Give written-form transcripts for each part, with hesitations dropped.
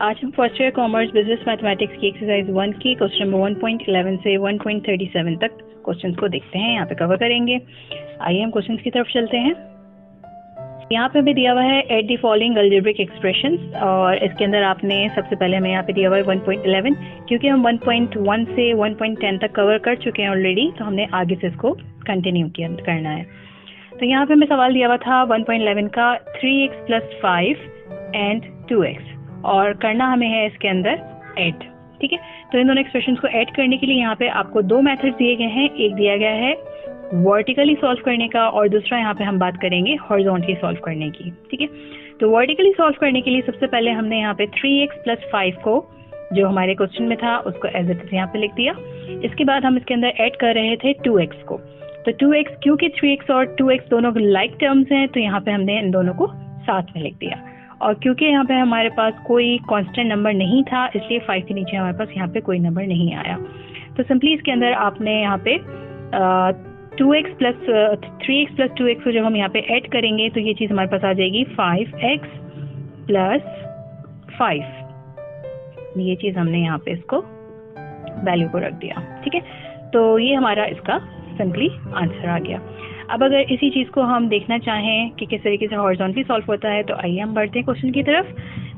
आज हम first year commerce business mathematics की एक्सरसाइज 1 की क्वेश्चन नंबर 1.11 से 1.37 तक क्वेश्चंस को देखते हैं, यहाँ पे कवर करेंगे। आइए हम क्वेश्चंस की तरफ चलते हैं। यहाँ पे भी दिया हुआ है at the following algebraic expressions, और इसके अंदर आपने सबसे पहले हमें यहाँ पे दिया हुआ है 1.11, क्योंकि हम 1.1 से 1.10 तक कवर कर चुके हैं ऑलरेडी, तो हमने आगे से इसको कंटिन्यू करना है। तो यहाँ पे हमें सवाल दिया हुआ था 1.11 का 3x + 5 एंड 2x, और करना हमें है इसके अंदर ऐड। ठीक है, तो इन दोनों एक्सप्रेशंस को ऐड करने के लिए यहाँ पे आपको दो मेथड्स दिए गए हैं। एक दिया गया है वर्टिकली सॉल्व करने का, और दूसरा यहाँ पे हम बात करेंगे हॉरिजॉन्टली सॉल्व करने की। ठीक है, तो वर्टिकली सॉल्व करने के लिए सबसे पहले हमने यहाँ पे 3x + 5 को, जो हमारे क्वेश्चन में था, उसको एज इट इज यहाँ पे लिख दिया। इसके बाद हम इसके अंदर ऐड कर रहे थे 2x को। तो 2x, क्योंकि 3x और 2x दोनों लाइक टर्म्स हैं, तो यहाँ पे हमने इन दोनों को साथ में लिख दिया। और क्योंकि यहाँ पे हमारे पास कोई कांस्टेंट नंबर नहीं था, इसलिए 5 के नीचे हमारे पास यहाँ पे कोई नंबर नहीं आया। तो सिंपली इसके अंदर आपने यहाँ पे 3x + 2x को जब हम यहाँ पे ऐड करेंगे, तो ये चीज़ हमारे पास आ जाएगी 5x + 5। ये चीज़ हमने यहाँ पे इसको वैल्यू को रख दिया। ठीक है, तो ये हमारा इसका सिंपली आंसर आ गया। अब अगर इसी चीज़ को हम देखना चाहें कि किस तरीके से हॉरिजॉन्टली सॉल्व होता है, तो आइए हम बढ़ते हैं क्वेश्चन की तरफ।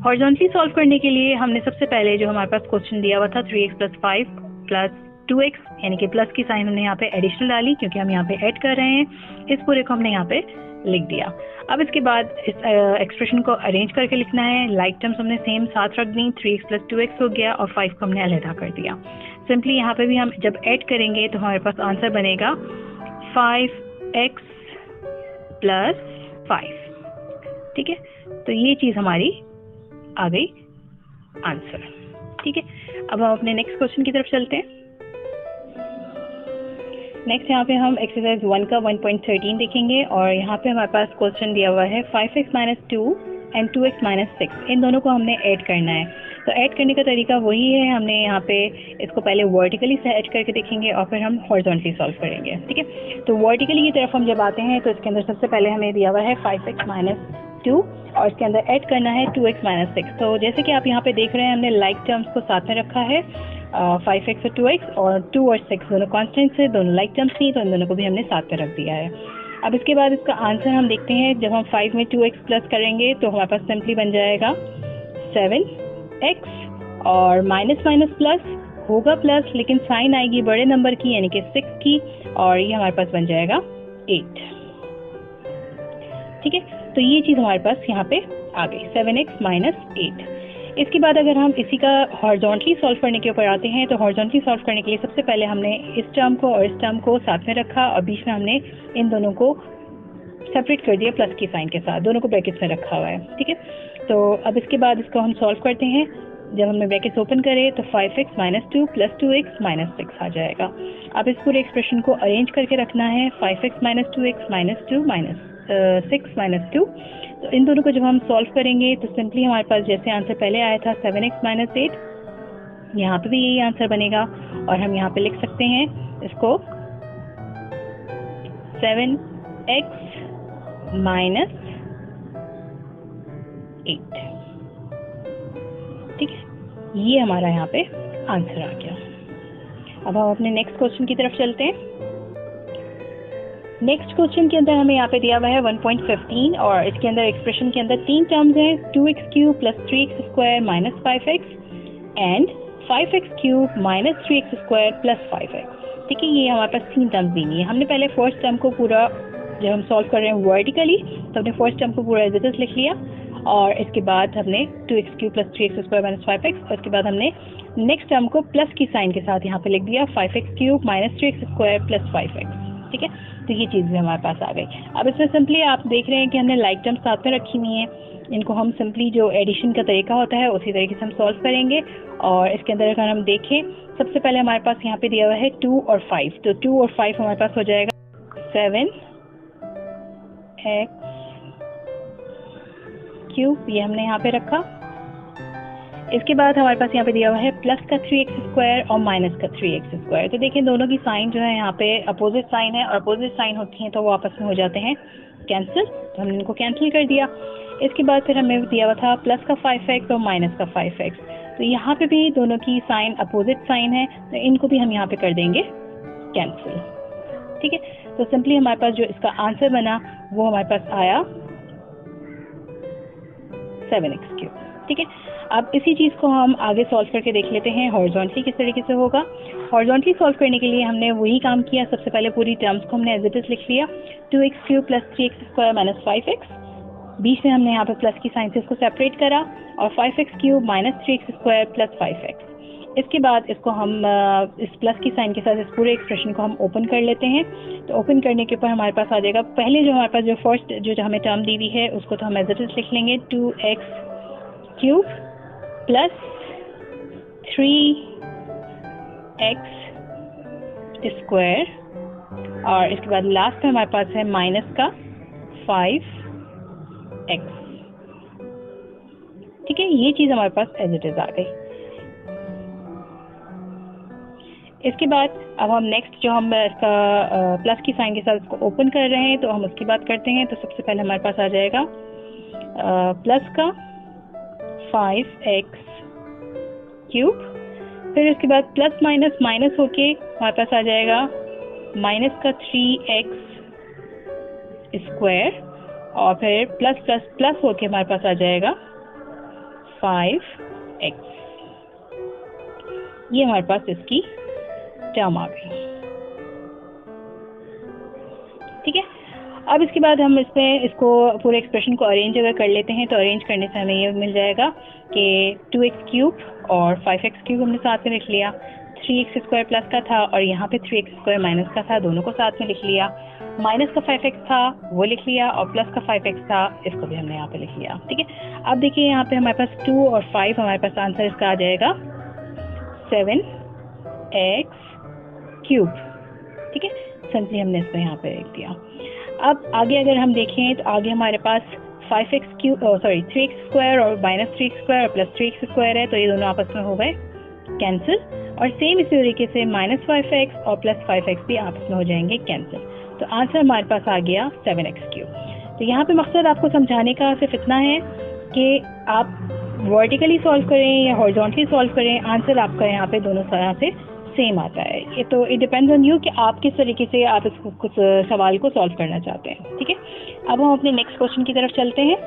हॉरिजॉन्टली सॉल्व करने के लिए हमने सबसे पहले जो हमारे पास क्वेश्चन दिया हुआ था 3x + 5 + 2x, यानी कि प्लस की साइन हमने यहाँ पे एडिशनल डाली, क्योंकि हम यहाँ पे ऐड कर रहे हैं। इस पूरे को हमने यहाँ पे लिख दिया। अब इसके बाद इस एक्सप्रेशन को अरेंज करके लिखना है। लाइक टर्म्स हमने सेम साथ रख दी, 3x + 2x हो गया, और 5 को हमने अलहदा कर दिया। सिंपली यहाँ पे भी हम जब ऐड करेंगे तो हमारे पास आंसर बनेगा 5x + 5। ठीक है, तो ये चीज़ हमारी आ गई आंसर। ठीक है, अब हम अपने नेक्स्ट क्वेश्चन की तरफ चलते हैं। नेक्स्ट यहाँ पे हम एक्सरसाइज 1 का 1.13 देखेंगे, और यहाँ पे हमारे पास क्वेश्चन दिया हुआ है 5x - 2 एंड 2x - 6। इन दोनों को हमने ऐड करना है। तो ऐड करने का तरीका वही है, हमने यहाँ पे इसको पहले वर्टिकली से ऐड करके देखेंगे, और फिर हम हॉरिजॉन्टली सॉल्व करेंगे। ठीक है, तो वर्टिकली की तरफ हम जब आते हैं, तो इसके अंदर सबसे पहले हमें दिया हुआ है 5x - 2, और इसके अंदर ऐड करना है 2x - 6। तो जैसे कि आप यहाँ पे देख रहे हैं, हमने लाइक टर्म्स को साथ में रखा है, 5x और 2x, और 2 और 6 दोनों कॉन्स्टेंट्स है, दोनों लाइक टर्म्स थी, तो इन दोनों को भी हमने साथ में रख दिया है। अब इसके बाद इसका आंसर हम देखते हैं। जब हम 5 में 2x प्लस करेंगे, तो हमारे पास सिंपली बन जाएगा 7x, और माइनस माइनस प्लस होगा प्लस, लेकिन साइन आएगी बड़े नंबर की, यानी कि 6 की, और ये हमारे पास बन जाएगा 8। ठीक है, तो ये चीज़ हमारे पास यहाँ पे आ गई 7x - 8। इसके बाद अगर हम इसी का हॉरिजॉन्टली सॉल्व करने के ऊपर आते हैं, तो हॉरिजॉन्टली सॉल्व करने के लिए सबसे पहले हमने इस टर्म को और इस टर्म को साथ में रखा, और बीच में हमने इन दोनों को सेपरेट कर दिया प्लस की साइन के साथ, दोनों को ब्रैकेट्स में रखा हुआ है। ठीक है, तो अब इसके बाद इसको हम सॉल्व करते हैं। जब हमने ब्रैकेट्स ओपन करे, तो 5x - 2 + 2x - 6 आ जाएगा। अब इस पूरे एक्सप्रेशन को अरेंज करके रखना है, 5x - 2x - 2 - 6 - 2। तो इन दोनों को जब हम सॉल्व करेंगे, तो सिंपली हमारे पास जैसे आंसर पहले आया था 7x - 8, यहाँ पे भी यही आंसर बनेगा, और हम यहाँ पे लिख सकते हैं इसको 7x - 8। ठीक है, ये हमारा यहाँ पे आंसर आ गया। अब हम अपने नेक्स्ट क्वेश्चन की तरफ चलते हैं। नेक्स्ट क्वेश्चन के अंदर हमें यहाँ पे दिया हुआ है 1.15, और इसके अंदर एक्सप्रेशन के अंदर 3 टर्म्स हैं, 2x³ + 3x² - 5x and 5x³ - 3x² + 5x। ठीक है, ये हमारे पास 3 टर्म्स दी हुई है। हमने पहले फर्स्ट टर्म को पूरा, जब हम सॉल्व कर रहे हैं वर्टिकली, तो हमने फर्स्ट टर्म को पूरा एज इट इज लिख लिया, और इसके बाद हमने 2x³ + 3x² - 5x, और इसके बाद हमने नेक्स्ट टर्म को प्लस की साइन के साथ यहाँ पे लिख दिया 5x³ - 3x² + 5x। ठीक है, तो ये चीज़ भी हमारे पास आ गई। अब इसमें सिंपली आप देख रहे हैं कि हमने लाइक टर्म्स साथ में रखी हुई हैं, इनको हम सिंपली जो एडिशन का तरीका होता है उसी तरीके से हम सॉल्व करेंगे। और इसके अंदर अगर हम देखें, सबसे पहले हमारे पास यहाँ पे दिया हुआ है 2 और 5, तो 2 और 5 हमारे पास हो जाएगा 7x³, ये हमने यहाँ पे रखा। इसके बाद हमारे पास यहाँ पे दिया हुआ है प्लस का 3x² और माइनस का 3x²। तो देखिए, दोनों की साइन जो है यहाँ पे अपोजिट साइन है, और अपोजिट साइन होती हैं तो वो आपस में हो जाते हैं कैंसिल, तो हमने इनको कैंसिल कर दिया। इसके बाद फिर हमें दिया हुआ था प्लस का 5x और माइनस का 5x, तो यहाँ पे भी दोनों की साइन अपोजिट साइन है, तो इनको भी हम यहाँ पे कर देंगे कैंसिल। ठीक है, तो सिंपली हमारे पास जो इसका आंसर बना वो हमारे पास आया 7x³। ठीक है, अब इसी चीज़ को हम आगे सॉल्व करके देख लेते हैं हॉरिजॉन्टली किस तरीके से होगा। हॉरिजॉन्टली सॉल्व करने के लिए हमने वही काम किया, सबसे पहले पूरी टर्म्स को हमने एज इट इज लिख लिया, 2x³ + 3x² - 5x, बीच में हमने यहाँ पे प्लस की साइन से इसको सेपरेट करा, और 5x³ - 3x² + 5x। इसके बाद इसको हम इस प्लस की साइन के साथ इस पूरे एक्सप्रेशन को हम ओपन कर लेते हैं। तो ओपन करने के ऊपर हमारे पास आ जाएगा, पहले जो हमारे पास जो फर्स्ट जो हमें टर्म दी हुई है उसको तो हम एज इट इज लिख लेंगे, 2x³ + 3x², और इसके बाद लास्ट में हमारे पास है माइनस का 5x। ठीक है, ये चीज़ हमारे पास एज इट इज आ गई। इसके बाद अब हम नेक्स्ट जो हम इसका प्लस की साइन के साथ इसको ओपन कर रहे हैं, तो हम उसकी बात करते हैं। तो सबसे पहले हमारे पास आ जाएगा प्लस का 5x³, फिर उसके बाद प्लस माइनस माइनस होके हमारे पास आ जाएगा माइनस का 3x², और फिर प्लस प्लस प्लस होके हमारे पास आ जाएगा 5x। ये हमारे पास इसकी टर्म आ गई। ठीक है, अब इसके बाद हम इसमें इसको पूरे एक्सप्रेशन को अरेंज अगर कर लेते हैं, तो अरेंज करने से हमें ये मिल जाएगा कि 2x³ और 5x³ हमने साथ में लिख लिया, 3x² प्लस का था और यहाँ पे 3x² माइनस का था, दोनों को साथ में लिख लिया, माइनस का 5x था वो लिख लिया, और प्लस का 5x था इसको भी हमने यहाँ पे लिख लिया। ठीक है, अब देखिए यहाँ पे हमारे पास 2 और 5 हमारे पास आंसर इसका आ जाएगा 7x³। ठीक है, सिंपली हमने इसको यहाँ पे लिख दिया। अब आगे अगर हम देखें तो आगे हमारे पास 3x² और -3x² और प्लस 3x² है, तो ये दोनों आपस में हो गए कैंसिल, और सेम इसी तरीके से -5x और प्लस 5x भी आपस में हो जाएंगे कैंसिल। तो आंसर हमारे पास आ गया 7x³। तो यहाँ पे मकसद आपको समझाने का सिर्फ इतना है कि आप वर्टिकली सॉल्व करें या हॉरिजॉन्टली सॉल्व करें, आंसर आपका यहाँ पे दोनों तरह से सेम आता है। ये तो इट डिपेंड्स ऑन यू कि आप किस तरीके से आप इसको कुछ सवाल को सॉल्व करना चाहते हैं। ठीक है, अब हम अपने नेक्स्ट क्वेश्चन की तरफ चलते हैं।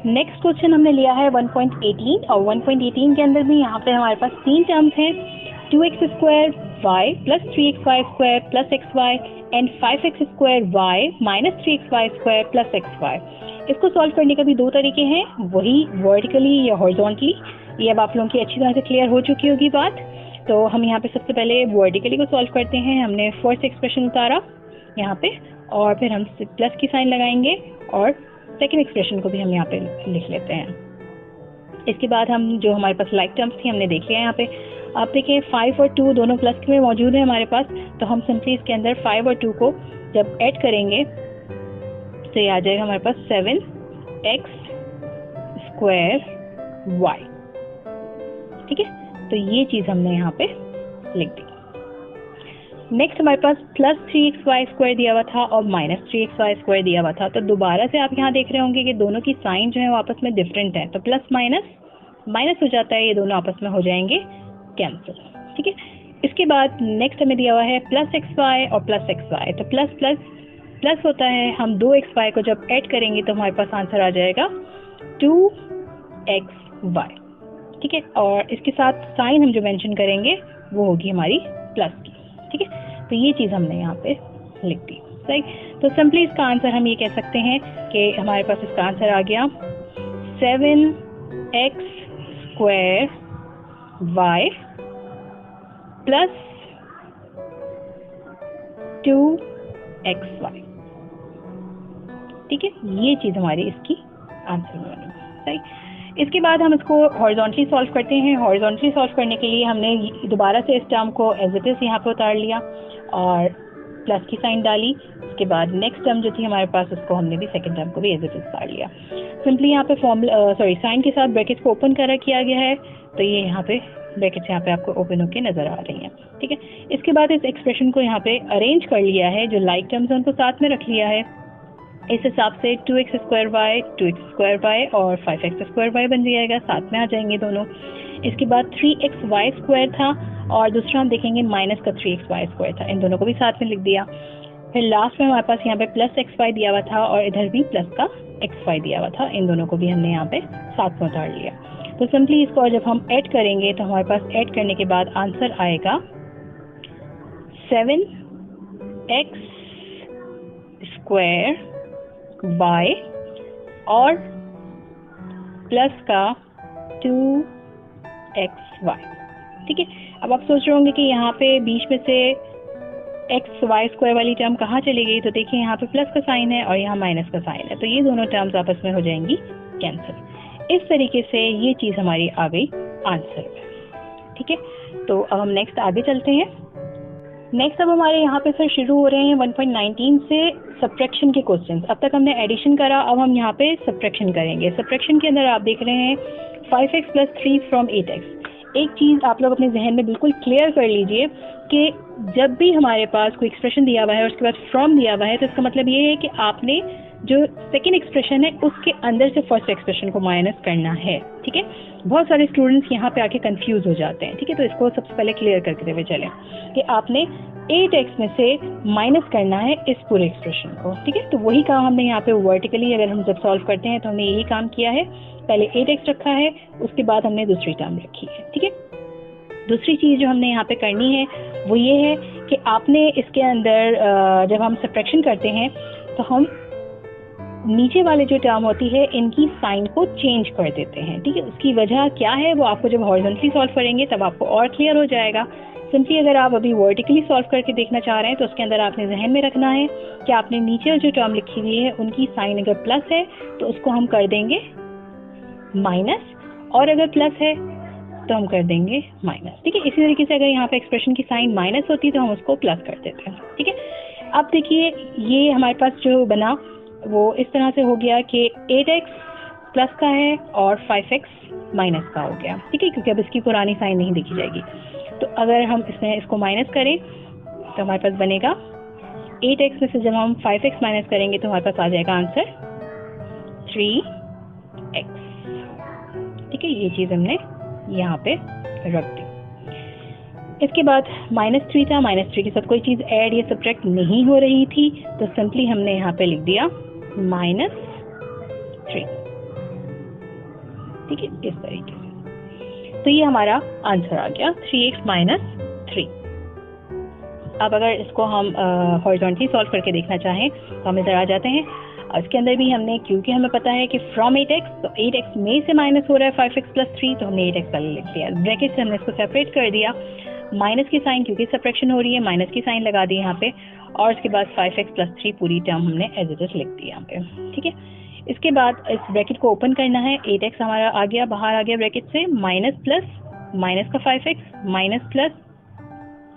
नेक्स्ट क्वेश्चन हमने लिया है 1.18, और 1.18 के अंदर भी यहाँ पे हमारे पास 3 टर्म्स हैं, 2x² y + 3xy² + xy and 5x² y - 3xy² + xy। इसको सॉल्व करने का भी 2 तरीके हैं, वही वर्टिकली या हॉरिजॉन्टली। ये अब आप लोगों की अच्छी तरह से क्लियर हो चुकी होगी बात। तो हम यहाँ पे सबसे पहले वर्टिकली को सॉल्व करते हैं। हमने फर्स्ट एक्सप्रेशन उतारा यहाँ पे, और फिर हम प्लस की साइन लगाएंगे, और सेकेंड एक्सप्रेशन को भी हम यहाँ पे लिख लेते हैं। इसके बाद हम जो हमारे पास लाइक टर्म्स थी हमने देख लिया यहाँ पे। आप देखिए 5 और 2 दोनों प्लस में मौजूद है हमारे पास, तो हम सिंपली इसके अंदर 5 और 2 को जब ऐड करेंगे तो ये आ जाएगा हमारे पास 7x² y। ठीक है, तो ये चीज़ हमने यहाँ पे लिख दी। नेक्स्ट हमारे पास प्लस 3xy² दिया हुआ था और माइनस 3xy² दिया हुआ था। तो दोबारा से आप यहाँ देख रहे होंगे कि दोनों की साइन जो है वो आपस में डिफरेंट है, तो प्लस माइनस माइनस हो जाता है, ये दोनों आपस में हो जाएंगे कैंसिल। ठीक है, इसके बाद नेक्स्ट हमें दिया हुआ है प्लस xy और प्लस xy। तो प्लस प्लस प्लस होता है, हम 2xy को जब ऐड करेंगे तो हमारे पास आंसर आ जाएगा 2xy। ठीक है, और इसके साथ साइन हम जो मेंशन करेंगे वो होगी हमारी प्लस की। ठीक है, तो ये चीज़ हमने यहाँ पे लिख दी। सही, तो सिंपली इसका आंसर हम ये कह सकते हैं कि हमारे पास इसका आंसर आ गया 7x² y प्लस 2xy। ठीक है, ये चीज़ हमारी इसकी आंसर बनी। सही, इसके बाद हम इसको हॉरिजॉन्टली सॉल्व करते हैं। हॉरिजॉन्टली सॉल्व करने के लिए हमने दोबारा से इस टर्म को एज इट इज यहाँ पे उतार लिया, और प्लस की साइन डाली, उसके बाद नेक्स्ट टर्म जो थी हमारे पास उसको हमने भी सेकंड टर्म को भी एज इट इज काट लिया। सिंपली यहाँ पे साइन के साथ ब्रैकेट्स को ओपन करा किया गया है, तो ये यहाँ पे ब्रैकेट्स यहाँ पे आपको ओपन होके नजर आ रही हैं। ठीक है, इसके बाद इस एक्सप्रेशन को यहाँ पे अरेंज कर लिया है, जो लाइक टर्म्स हैं उनको साथ में रख लिया है। इस हिसाब से 2x² 2x² और 5x² बन जाएगा, साथ में आ जाएंगे दोनों। इसके बाद 3xy² था और दूसरा हम देखेंगे माइनस का 3xy² था, इन दोनों को भी साथ में लिख दिया। फिर लास्ट में हमारे पास यहाँ पे प्लस xy दिया हुआ था और इधर भी प्लस का xy दिया हुआ था, इन दोनों को भी हमने यहाँ पे साथ में उतार लिया। तो सिंपली इसको जब हम ऐड करेंगे तो हमारे पास ऐड करने के बाद आंसर आएगा 7x² और प्लस का 2xy। ठीक है, अब आप सोच रहे होंगे कि यहाँ पे बीच में से xy² वाली टर्म कहाँ चली गई, तो देखिए यहाँ पे प्लस का साइन है और यहाँ माइनस का साइन है, तो ये दोनों टर्म्स आपस में हो जाएंगी कैंसिल। इस तरीके से ये चीज़ हमारी आ गई आंसर में। ठीक है, तो अब हम नेक्स्ट आगे चलते हैं। नेक्स्ट अब हमारे यहाँ पे फिर शुरू हो रहे हैं 1.19 से सब्ट्रैक्शन के क्वेश्चंस। अब तक हमने एडिशन करा, अब हम यहाँ पे सब्ट्रैक्शन करेंगे। सब्ट्रैक्शन के अंदर आप देख रहे हैं 5x + 3 फ्रॉम 8x। एक चीज़ आप लोग अपने जहन में बिल्कुल क्लियर कर लीजिए कि जब भी हमारे पास कोई एक्सप्रेशन दिया हुआ है और उसके बाद फ्रॉम दिया हुआ है, तो इसका मतलब ये है कि आपने जो सेकेंड एक्सप्रेशन है उसके अंदर से फर्स्ट एक्सप्रेशन को माइनस करना है। ठीक है, बहुत सारे स्टूडेंट्स यहाँ पे आके कंफ्यूज हो जाते हैं। ठीक है, तो इसको सबसे पहले क्लियर करके हुए चलें कि आपने 8x में से माइनस करना है इस पूरे एक्सप्रेशन को। ठीक है, तो वही काम हमने यहाँ पे वर्टिकली अगर हम जब सॉल्व करते हैं तो हमने यही काम किया है। पहले 8x रखा है, उसके बाद हमने दूसरी टर्म रखी है। ठीक है, दूसरी चीज़ जो हमने यहाँ पे करनी है वो ये है कि आपने इसके अंदर जब हम सब्ट्रैक्शन करते हैं तो हम नीचे वाले जो टर्म होती है इनकी साइन को चेंज कर देते हैं। ठीक है, उसकी वजह क्या है वो आपको जब हॉरिजॉन्टली सॉल्व करेंगे तब आपको और क्लियर हो जाएगा। सिंपली अगर आप अभी वर्टिकली सॉल्व करके देखना चाह रहे हैं तो उसके अंदर आपने जहन में रखना है कि आपने नीचे जो टर्म लिखी हुई है उनकी साइन अगर प्लस है तो उसको हम कर देंगे माइनस, और अगर प्लस है तो हम कर देंगे माइनस। ठीक है, इसी तरीके से अगर यहाँ पे एक्सप्रेशन की साइन माइनस होती है तो हम उसको प्लस कर देते हैं। ठीक है, अब देखिए ये हमारे पास जो बना वो इस तरह से हो गया कि 8x प्लस का है और 5x माइनस का हो गया। ठीक है, क्योंकि अब इसकी पुरानी साइन नहीं देखी जाएगी। तो अगर हम इसमें इसको माइनस करें तो हमारे पास बनेगा 8x में से जब हम 5x माइनस करेंगे तो हमारे पास आ जाएगा आंसर 3x। ठीक है, ये चीज़ हमने यहाँ पे रख दी। इसके बाद -3 था, -3 के साथ कोई चीज़ ऐड या सब्ट्रैक्ट नहीं हो रही थी, तो सिंपली हमने यहाँ पे लिख दिया -3। ठीक है, इस तरीके से। तो ये हमारा आंसर आ गया 3x - 3। अब अगर इसको हम हॉरिजॉन्टली सॉल्व करके देखना चाहें तो हम इधर आ जाते हैं। इसके अंदर भी हमने, क्योंकि हमें पता है कि फ्रॉम 8x, तो 8x में से माइनस हो रहा है 5x + 3, तो हमने 8x पहले लिख दिया। ब्रैकेट से हमने इसको सेपरेट कर दिया, माइनस की साइन क्योंकि सब्ट्रैक्शन हो रही है माइनस की साइन लगा दी यहाँ पे, और उसके बाद 5x + 3 पूरी टर्म हमने एज इट इज लिख दी यहाँ पे। ठीक है, इसके बाद इस ब्रैकेट को ओपन करना है। 8x हमारा आ गया, बाहर आ गया ब्रैकेट से, माइनस प्लस माइनस का 5x माइनस प्लस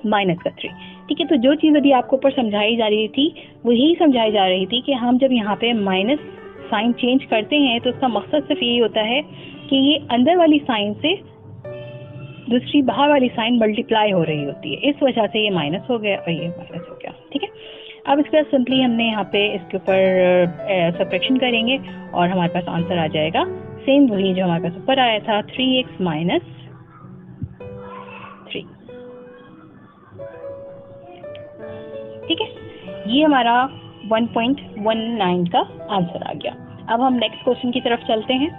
माइनस का 3। ठीक है, तो जो चीज़ अभी आपको ऊपर समझाई जा रही थी वो यही समझाई जा रही थी कि हम जब यहाँ पे माइनस साइन चेंज करते हैं तो उसका मकसद सिर्फ यही होता है कि ये अंदर वाली साइन से दूसरी बाहर वाली साइन मल्टीप्लाई हो रही होती है, इस वजह से ये माइनस हो गया और ये माइनस हो गया। ठीक है, अब इसके बाद सिंपली हमने यहाँ पे इसके ऊपर सब्ट्रैक्शन करेंगे और हमारे पास आंसर आ जाएगा सेम वही जो हमारे पास ऊपर आया था, 3x - 3। ठीक है, ये हमारा 1.19 का आंसर आ गया। अब हम नेक्स्ट क्वेश्चन की तरफ चलते हैं।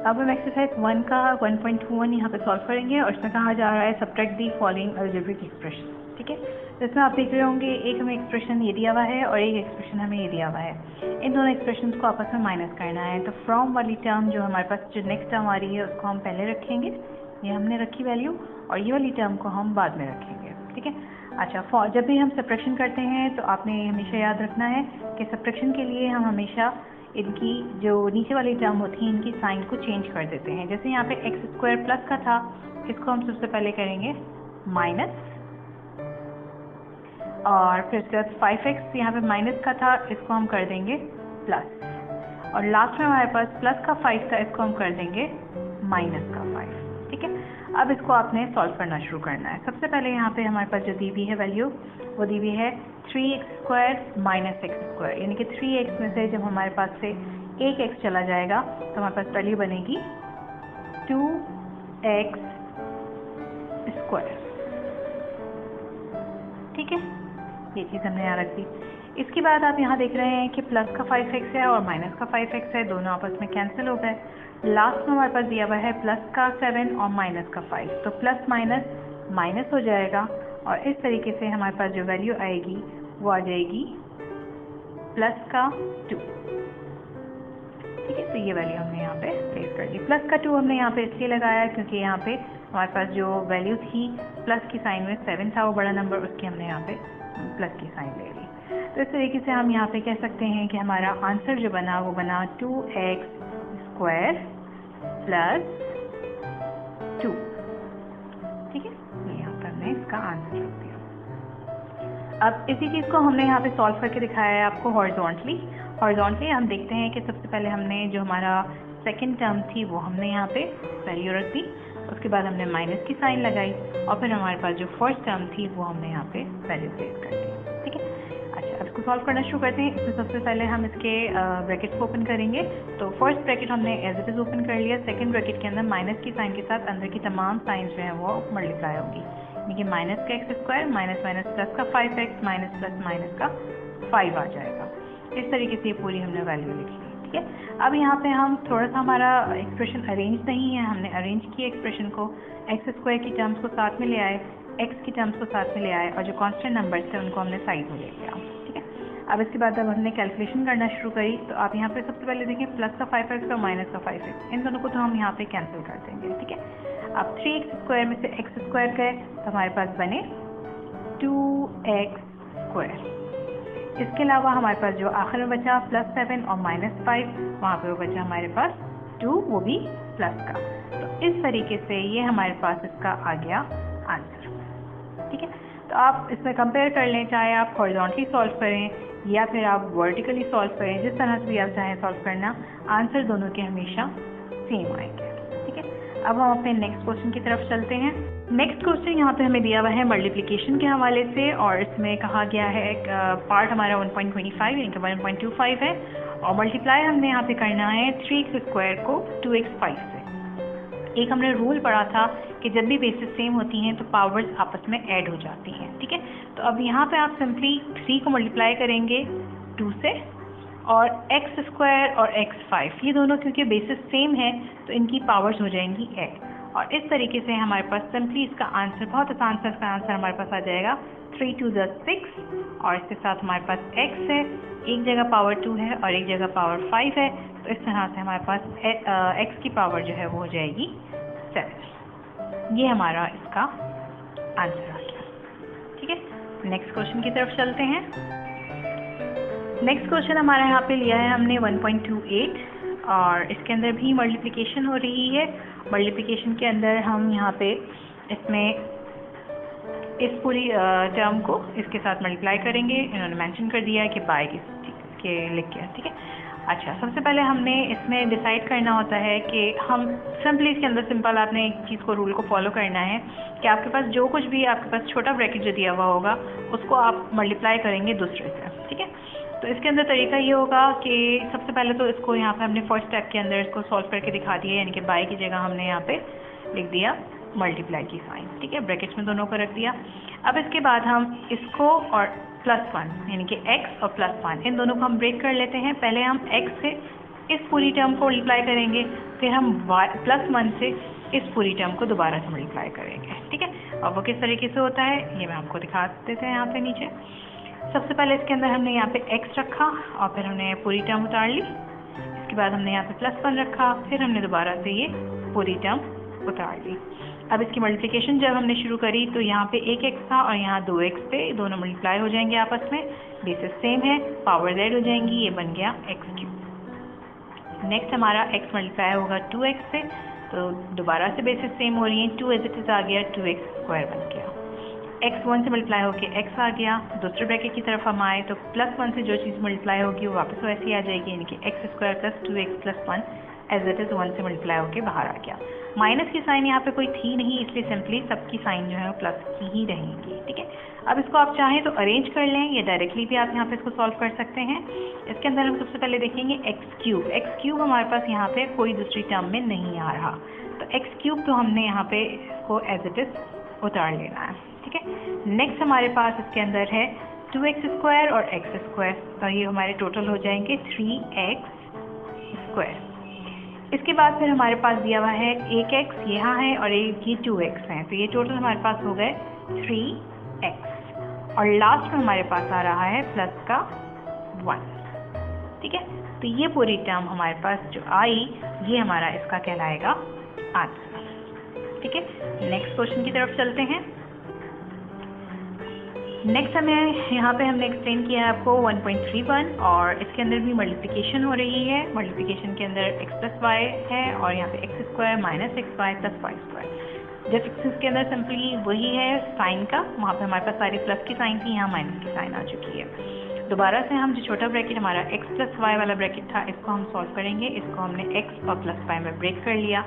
अब हम एक्सरसाइज 1 का 1.21 यहाँ पे सॉल्व करेंगे और इसमें कहा जा रहा है subtract the following algebraic expression. ठीक है, तो इसमें आप देख रहे होंगे एक हमें एक्सप्रेशन ये दिया हुआ है और एक एक्सप्रेशन हमें ये दिया हुआ है। इन दोनों एक्सप्रेशंस को आपस में माइनस करना है। तो फ्रॉम वाली टर्म जो हमारे पास जो नेक्स्ट टर्म आ रही है उसको हम पहले रखेंगे, ये हमने रखी वैल्यू, और ये वाली टर्म को हम बाद में रखेंगे। ठीक है, अच्छा, जब भी हम सब्ट्रैक्शन करते हैं तो आपने हमेशा याद रखना है कि सब्ट्रैक्शन के लिए हम हमेशा इनकी जो नीचे वाली टर्म होती है इनकी साइन को चेंज कर देते हैं। जैसे यहाँ पे x² प्लस का था, इसको हम सबसे पहले करेंगे माइनस और फिर उसके बाद 5x यहाँ पे माइनस का था, इसको हम कर देंगे प्लस, और लास्ट में हमारे पास प्लस का 5 था, इसको हम कर देंगे माइनस का 5। ठीक है, अब इसको आपने सॉल्व करना शुरू करना है। सबसे पहले यहाँ पे हमारे पास जो दी हुई है वैल्यू, वो दी हुई है 3x² माइनस x², यानी कि 3x में से जब हमारे पास से एक x चला जाएगा तो हमारे पास वैल्यू बनेगी 2x²। ठीक है, ये चीज़ हमने यहाँ रख दी। इसके बाद आप यहाँ देख रहे हैं कि प्लस का 5x है और माइनस का 5x है, दोनों आपस में कैंसिल हो गए। लास्ट में हमारे पास दिया हुआ है प्लस का 7 और माइनस का 5, तो प्लस माइनस माइनस हो जाएगा और इस तरीके से हमारे पास जो वैल्यू आएगी वो आ जाएगी प्लस का 2। ठीक है, तो ये वैल्यू हमने यहाँ पे प्लेस कर दी। प्लस का 2 हमने यहाँ पे इसलिए लगाया क्योंकि यहाँ पे हमारे पास जो वैल्यू थी प्लस की साइन में 7 था, वो बड़ा नंबर, उसकी हमने यहाँ पे प्लस की साइन ले ली। तो इस तरीके से हम यहाँ पे कह सकते हैं कि हमारा आंसर जो बना वो बना 2x² प्लस 2। ठीक है, यहाँ पर हमने इसका आंसर रख दिया। अब इसी चीज़ को हमने यहाँ पे सॉल्व करके दिखाया है आपको हॉरिजॉन्टली। हम देखते हैं कि सबसे पहले हमने जो हमारा सेकेंड टर्म थी वो हमने यहाँ पे वैल्यू रख दी, उसके बाद हमने माइनस की साइन लगाई और फिर हमारे पास जो फर्स्ट टर्म थी वो हमने यहाँ पे वैल्यू प्लेस कर दी। ठीक है, अच्छा, अब इसको सॉल्व करना शुरू करते हैं। इसमें सबसे पहले हम इसके ब्रैकेट्स को ओपन करेंगे। तो फर्स्ट ब्रैकेट हमने एज इट इज़ ओपन कर लिया। सेकंड ब्रैकेट के अंदर माइनस की साइन के साथ अंदर की तमाम साइंस जो हैं वो मल्टीप्लाई होगी, यानी कि माइनस का x² माइनस माइनस प्लस का 5x माइनस प्लस माइनस का 5 आ जाएगा। इस तरीके से ये पूरी हमने वैल्यू लिख ली। ठीक है, अब यहाँ पे हम थोड़ा सा, हमारा एक्सप्रेशन अरेंज नहीं है, हमने अरेंज किया एक्सप्रेशन को, x² की टर्म्स को साथ में ले आए, x की टर्म्स को साथ में ले आए और जो कांस्टेंट नंबर्स थे उनको हमने साइड में ले लिया। ठीक है, अब इसके बाद जब हमने कैलकुलेशन करना शुरू करी तो आप यहाँ पे सबसे पहले देखें प्लस का 5x और माइनस का 5x, इन दोनों को तो हम यहाँ पे कैंसिल कर देंगे। ठीक है, अब 3x² में से x² गए तो हमारे पास बने 2x²। इसके अलावा हमारे पास जो आखिर में बचा प्लस 7 और माइनस 5, वहाँ पे वो बचा हमारे पास 2, वो भी प्लस का। तो इस तरीके से ये हमारे पास इसका आ गया आंसर। ठीक है, तो आप इसमें कंपेयर कर लें, चाहे आप हॉरिजॉन्टली सॉल्व करें या फिर आप वर्टिकली सॉल्व करें, जिस तरह से भी आप चाहें सॉल्व करना, आंसर दोनों के हमेशा सेम आएंगे। ठीक है, अब हम अपने नेक्स्ट क्वेश्चन की तरफ चलते हैं। नेक्स्ट क्वेश्चन यहाँ पे हमें दिया हुआ है मल्टीप्लिकेशन के हवाले से और इसमें कहा गया है पार्ट हमारा 1.25 यानी कि 1.25 है और मल्टीप्लाई हमने यहाँ पे करना है 3x² को 2x5 से। एक हमने रूल पढ़ा था कि जब भी बेसिस सेम होती हैं तो पावर्स आपस में ऐड हो जाती हैं। ठीक है, तो अब यहाँ पे आप सिंपली 3 को मल्टीप्लाई करेंगे 2 से और x² और x5, ये दोनों क्योंकि बेसिस सेम है तो इनकी पावर्स हो जाएंगी ऐड और इस तरीके से हमारे पास सिंपली इसका आंसर, बहुत आसान सा इसका आंसर हमारे पास आ जाएगा 3 2 6 और इसके साथ हमारे पास x है, एक जगह पावर 2 है और एक जगह पावर 5 है, तो इस तरह से हमारे पास x की पावर जो है वो हो जाएगी 7। ये हमारा इसका आंसर आ गया। ठीक है, नेक्स्ट क्वेश्चन की तरफ चलते हैं। नेक्स्ट क्वेश्चन हमारा यहाँ पे लिया है हमने 1.28 और इसके अंदर भी मल्टीप्लिकेशन हो रही है। मल्टीप्लिकेशन के अंदर हम यहाँ पे इसमें इस पूरी टर्म को इसके साथ मल्टीप्लाई करेंगे। इन्होंने मेंशन कर दिया है कि बाय के लिख के। ठीक है, अच्छा, सबसे पहले हमने इसमें डिसाइड करना होता है कि हम सिंपली इसके अंदर सिंपल आपने एक चीज़ को, रूल को फॉलो करना है कि आपके पास जो कुछ भी आपके पास छोटा ब्रैकेट जो दिया हुआ होगा उसको आप मल्टीप्लाई करेंगे दूसरे से। ठीक है, तो इसके अंदर तरीका ये होगा कि सबसे पहले तो इसको यहाँ पे हमने फर्स्ट स्टेप के अंदर इसको सॉल्व करके दिखा दिया, यानी कि बाय की जगह हमने यहाँ पे लिख दिया मल्टीप्लाई की साइन। ठीक है, ब्रैकेट्स में दोनों को रख दिया। अब इसके बाद हम इसको और +1 यानी कि x और +1 इन दोनों को हम ब्रेक कर लेते हैं। पहले हम x से इस पूरी टर्म को मल्टीप्लाई करेंगे, फिर हम +1 से इस पूरी टर्म को दोबारा से मल्टीप्लाई करेंगे। ठीक है, और वो किस तरीके से होता है ये मैं आपको दिखा देते हैं यहाँ पे नीचे। सबसे पहले इसके अंदर हमने यहाँ पे x रखा और फिर हमने पूरी टर्म उतार ली। इसके बाद हमने यहाँ पे +1 रखा, फिर हमने दोबारा से ये पूरी टर्म उतार ली। अब इसकी मल्टीप्लिकेशन जब हमने शुरू करी तो यहाँ पे एक x था और यहाँ 2x थे, दोनों मल्टीप्लाई हो जाएंगे आपस में, बेसिस सेम है, पावर ऐड हो जाएंगी, ये बन गया x3। नेक्स्ट हमारा x मल्टीप्लाई होगा 2x से, तो दोबारा से बेसिस सेम हो रही है, 2 एज इट इज़ आ गया, 2x² बन गया। x 1 से मल्टीप्लाई होके x आ गया। दूसरे ब्रैकेट की तरफ हम आए तो +1 से जो चीज़ मल्टीप्लाई होगी वो वापस वैसे ही आ जाएगी, यानी कि x² + 2x + 1 as it is 1 से मल्टीप्लाई होके बाहर आ गया। माइनस की साइन यहाँ पे कोई थी नहीं, इसलिए सिंपली सबकी साइन जो है वो प्लस की ही रहेंगी। ठीक है, अब इसको आप चाहें तो अरेंज कर लें या डायरेक्टली भी आप यहाँ पे इसको सॉल्व कर सकते हैं। इसके अंदर हम सबसे पहले देखेंगे x³ हमारे पास यहाँ पे कोई दूसरी टर्म में नहीं आ रहा, तो x³ तो हमने यहाँ पे इसको एज इट इज़ उतार लेना है। ठीक है, नेक्स्ट हमारे पास इसके अंदर है 2x² और x², तो ये हमारे टोटल हो जाएंगे 3x²। इसके बाद फिर हमारे पास दिया हुआ है एक x यहाँ है और एक ये 2x है, तो ये टोटल हमारे पास हो गए 3x और लास्ट में हमारे पास आ रहा है प्लस का 1। ठीक है, तो ये पूरी टर्म हमारे पास जो आई ये हमारा इसका कहलाएगा आंसर। ठीक है, नेक्स्ट क्वेश्चन की तरफ चलते हैं। नेक्स्ट हमें यहाँ पे हमने एक्सप्लेन किया है आपको 1.31 और इसके अंदर भी मल्टीप्लिकेशन हो रही है। मल्टीप्लिकेशन के अंदर x + y है और यहाँ पे x² - xy + y²। जैसे इसके अंदर सिंपली वही है साइन का, वहाँ पे हमारे पास सारी प्लस की साइन थी, यहाँ माइनस की साइन आ चुकी है। दोबारा से हम जो छोटा ब्रैकेट हमारा x + y वाला ब्रैकेट था इसको हम सॉल्व करेंगे। इसको हमने x और प्लस y में ब्रेक कर लिया,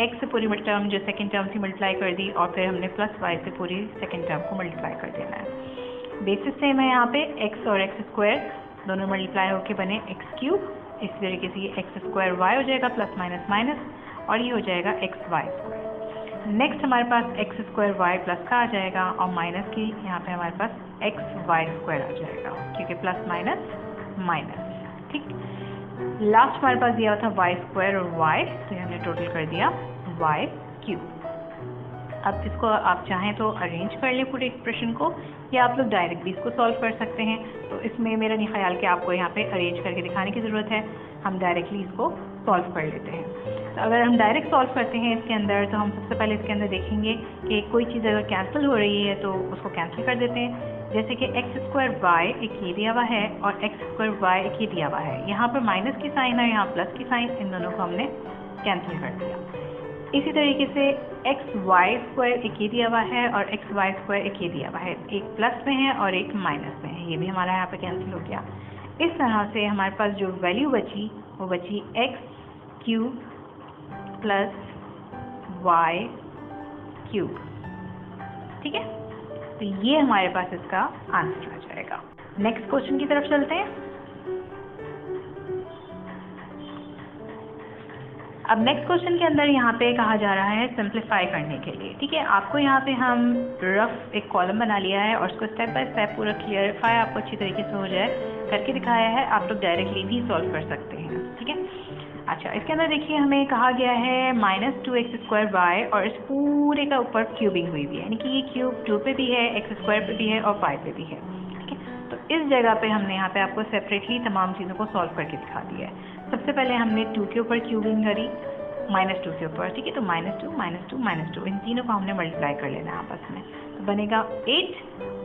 x से पूरी टर्म जो सेकेंड टर्म थी मल्टीप्लाई कर दी और फिर हमने प्लस y से पूरी सेकेंड टर्म को मल्टीप्लाई कर देना है। बेसिस सेम है यहाँ पे, x और x² दोनों मल्टीप्लाई होके बने x³, इसी तरीके से ये x² y हो जाएगा प्लस माइनस माइनस और ये हो जाएगा xy²। नेक्स्ट हमारे पास x² y प्लस का आ जाएगा और माइनस की यहाँ पे हमारे पास xy² आ जाएगा क्योंकि प्लस माइनस माइनस। ठीक, लास्ट हमारे पास दिया हुआ था y² और y, तो हमने टोटल कर दिया y³। अब इसको आप चाहें तो अरेंज कर लें पूरे एक्सप्रेशन को या आप लोग डायरेक्ट भी इसको सॉल्व कर सकते हैं। तो इसमें मेरा नहीं ख्याल कि आपको यहाँ पे अरेंज करके दिखाने की ज़रूरत है, हम डायरेक्टली इसको सॉल्व कर लेते हैं। तो अगर हम डायरेक्ट सॉल्व करते हैं इसके अंदर तो हम सबसे पहले इसके अंदर देखेंगे कि कोई चीज़ अगर कैंसिल हो रही है तो उसको कैंसिल कर देते हैं। जैसे कि x² y एक ये दिया हुआ है और x² y एक ये दिया हुआ है, यहाँ पर माइनस की साइन और यहाँ प्लस की साइन, इन दोनों को हमने कैंसिल कर दिया। इसी तरीके से xy² एक ये दिया हुआ है और xy² एक ये दिया हुआ है, एक प्लस में है और एक माइनस में है, ये भी हमारा यहाँ पे कैंसिल हो गया। इस तरह से हमारे पास जो वैल्यू बची वो बची x³ + y³। ठीक है, तो ये हमारे पास इसका आंसर आ जाएगा। नेक्स्ट क्वेश्चन की तरफ चलते हैं। अब नेक्स्ट क्वेश्चन के अंदर यहाँ पे कहा जा रहा है सिंप्लीफाई करने के लिए। ठीक है, आपको यहाँ पे हम रफ एक कॉलम बना लिया है और उसको स्टेप बाय स्टेप पूरा क्लियरिफाई आपको अच्छी तरीके से हो जाए करके दिखाया है, आप लोग डायरेक्टली भी सॉल्व कर सकते हैं। ठीक है, अच्छा इसके अंदर देखिए हमें कहा गया है -2x² y और इस पूरे का ऊपर क्यूबिंग हुई हुई है, यानी कि ये क्यूब 2 पे भी है, x² पे भी है और y पे भी है। ठीक है, तो इस जगह पे हमने यहाँ पे आपको सेपरेटली तमाम चीज़ों को सॉल्व करके दिखा दिया है। सबसे पहले हमने 2 के ऊपर क्यूबिंग करी, -2 के ऊपर। ठीक है, तो -2 -2 -2 इन तीनों को हमने मल्टीप्लाई कर लेना है आपस में, तो बनेगा 8।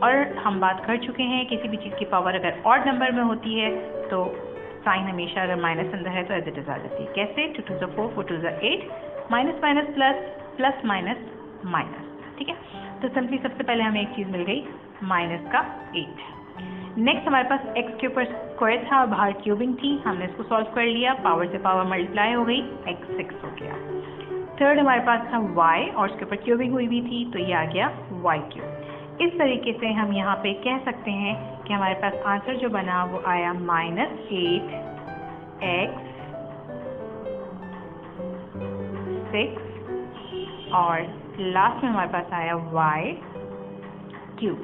और हम बात कर चुके हैं किसी भी चीज़ की पावर अगर ऑड नंबर में होती है तो साइन हमेशा अगर माइनस अंदर है तो एज इट इज आ जाती है। कैसे? 2 2 4 4 2 8, minus minus plus, plus minus minus. ठीक है, तो सिंपली सबसे पहले हमें एक चीज़ मिल गई माइनस का 8। नेक्स्ट हमारे पास x के ऊपर स्क्वायर था और बाहर क्यूबिंग थी, हमने इसको सॉल्व कर लिया, पावर से पावर मल्टीप्लाई हो गई, x 6 हो गया। थर्ड हमारे पास था y और उसके ऊपर क्यूबिंग हुई भी थी तो ये आ गया y³। इस तरीके से हम यहाँ पे कह सकते हैं कि हमारे पास आंसर जो बना वो आया -8x 6 और लास्ट में हमारे पास आया y³।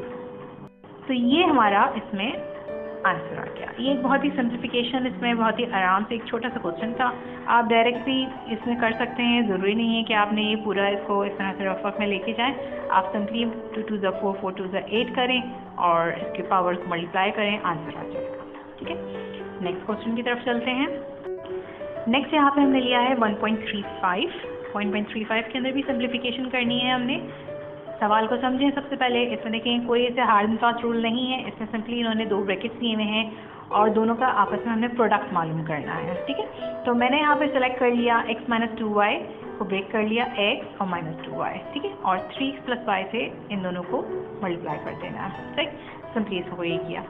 तो ये हमारा इसमें आंसर आ गया। ये एक बहुत ही सिंप्लीफिकेशन, इसमें बहुत ही आराम से एक छोटा सा क्वेश्चन था, आप डायरेक्ट भी इसमें कर सकते हैं, ज़रूरी नहीं है कि आपने ये पूरा इसको इस तरह से रफ वर्क में लेके जाएं। आप सिंपली 2 2 4 4 2 8 करें और इसके पावर को मल्टीप्लाई करें, आंसर आ जाएगा। ठीक है, नेक्स्ट क्वेश्चन की तरफ चलते हैं। नेक्स्ट यहाँ पे हमने लिया है 1.35। 1.35 के अंदर भी सिंप्लीफिकेशन करनी है हमने। सवाल को समझें सबसे पहले, इसमें देखें कोई ऐसे हार्ड एंड फास्ट रूल नहीं है, इसमें सिंपली इन्होंने 2 ब्रैकेट्स दिए हुए हैं और दोनों का आपस में हमने प्रोडक्ट मालूम करना है। ठीक है, तो मैंने यहाँ पे सेलेक्ट कर लिया x - 2y को ब्रेक कर लिया x और -2y, ठीक है, और 3x + y से इन दोनों को मल्टीप्लाई कर देना है, ठीक। सिंपली इसको ये किया।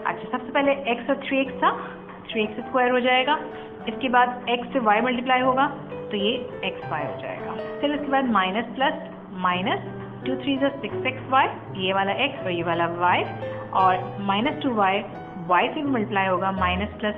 अच्छा, सबसे पहले x और 3x था, 3x स्क्वायर हो जाएगा। इसके बाद x से y मल्टीप्लाई होगा तो ये xy हो जाएगा। फिर उसके बाद माइनस प्लस माइनस 2 3 6xy, ये वाला x और ये वाला y, और -2y y से भी मल्टीप्लाई होगा, माइनस प्लस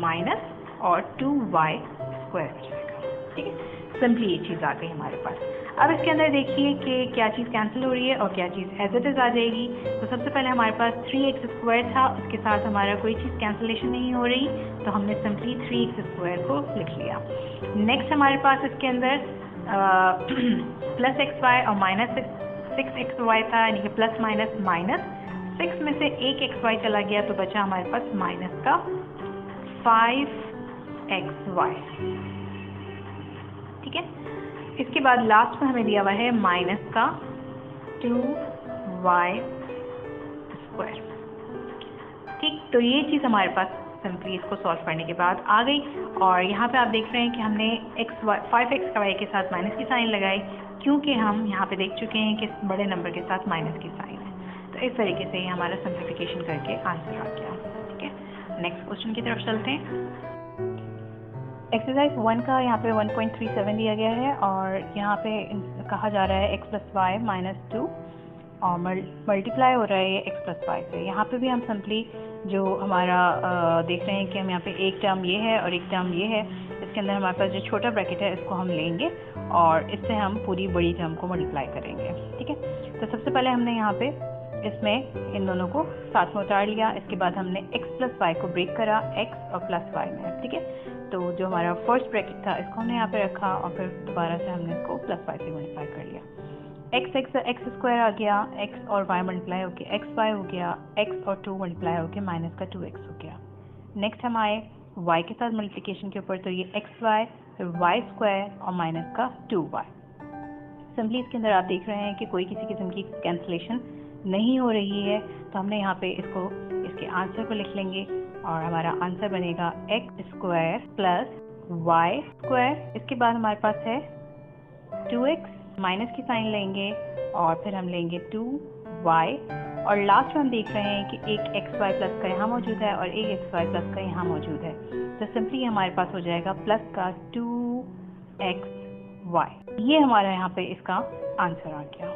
माइनस और 2y स्क्वायर हो जाएगा, ठीक है। सिंपली ये चीज़ आ गई हमारे पास। अब इसके अंदर देखिए कि क्या चीज़ कैंसिल हो रही है और क्या चीज़ एज इट इज़ आ जाएगी। तो सबसे पहले हमारे पास 3x स्क्वायर था, उसके साथ हमारा कोई चीज़ कैंसिलेशन नहीं हो रही, तो हमने सिंपली 3x स्क्वायर को लिख लिया। नेक्स्ट हमारे पास इसके अंदर प्लस xy और माइनस 6xy था, यानी कि प्लस माइनस माइनस 6 में से एक xy चला गया तो बचा हमारे पास माइनस का 5xy, ठीक है। इसके बाद लास्ट में हमें दिया हुआ है माइनस का 2y स्क्वायर, ठीक। तो ये चीज़ हमारे पास सिंपली इसको सॉल्व करने के बाद आ गई। और यहाँ पे आप देख रहे हैं कि हमने 5x का y के साथ माइनस की साइन लगाई, क्योंकि हम यहाँ पे देख चुके हैं कि बड़े नंबर के साथ माइनस की साइन है। तो इस तरीके से ये हमारा सिंप्लीफिकेशन करके आंसर आ गया, ठीक है। नेक्स्ट क्वेश्चन की तरफ चलते हैं। एक्सरसाइज 1 का यहाँ पे 1.37 दिया गया है और यहाँ पे कहा जा रहा है x + y - 2 और मल्टीप्लाई हो रहा है ये x + y से। यहाँ पे भी हम सिंपली जो हमारा देख रहे हैं कि हम यहाँ पे एक टर्म ये है और एक टर्म ये है, इसके अंदर हमारे पास जो छोटा ब्रैकेट है इसको हम लेंगे और इससे हम पूरी बड़ी टर्म को मल्टीप्लाई करेंगे, ठीक है। तो सबसे पहले हमने यहाँ पे इसमें इन दोनों को साथ में उतार लिया। इसके बाद हमने x + y को ब्रेक करा x और प्लस y में, ठीक है। तो जो हमारा फर्स्ट ब्रैकेट था इसको हमने यहाँ पे रखा और फिर दोबारा से हमने इसको प्लस y से मल्टीप्लाई कर लिया। x स्क्वायर आ गया, x और y मल्टीप्लाई होके xy हो गया, x और 2 मल्टीप्लाई होके माइनस का 2x हो गया। नेक्स्ट हम आए y के साथ मल्टीप्लिकेशन के ऊपर, तो ये xy फिर y स्क्वायर और माइनस का 2y। सिंपली इसके अंदर आप देख रहे हैं कि कोई किसी किस्म की कैंसिलेशन नहीं हो रही है, तो हमने यहाँ पे इसके आंसर को लिख लेंगे और हमारा आंसर बनेगा x square plus y square. इसके बाद हमारे पास है 2x, माइनस की साइन लेंगे और फिर हम लेंगे 2y और लास्ट में हम देख रहे हैं कि एक xy प्लस का यहाँ मौजूद है और एक xy प्लस का यहाँ मौजूद है, तो सिंपली हमारे पास हो जाएगा प्लस का 2xy। ये हमारा यहाँ पे इसका आंसर आ गया।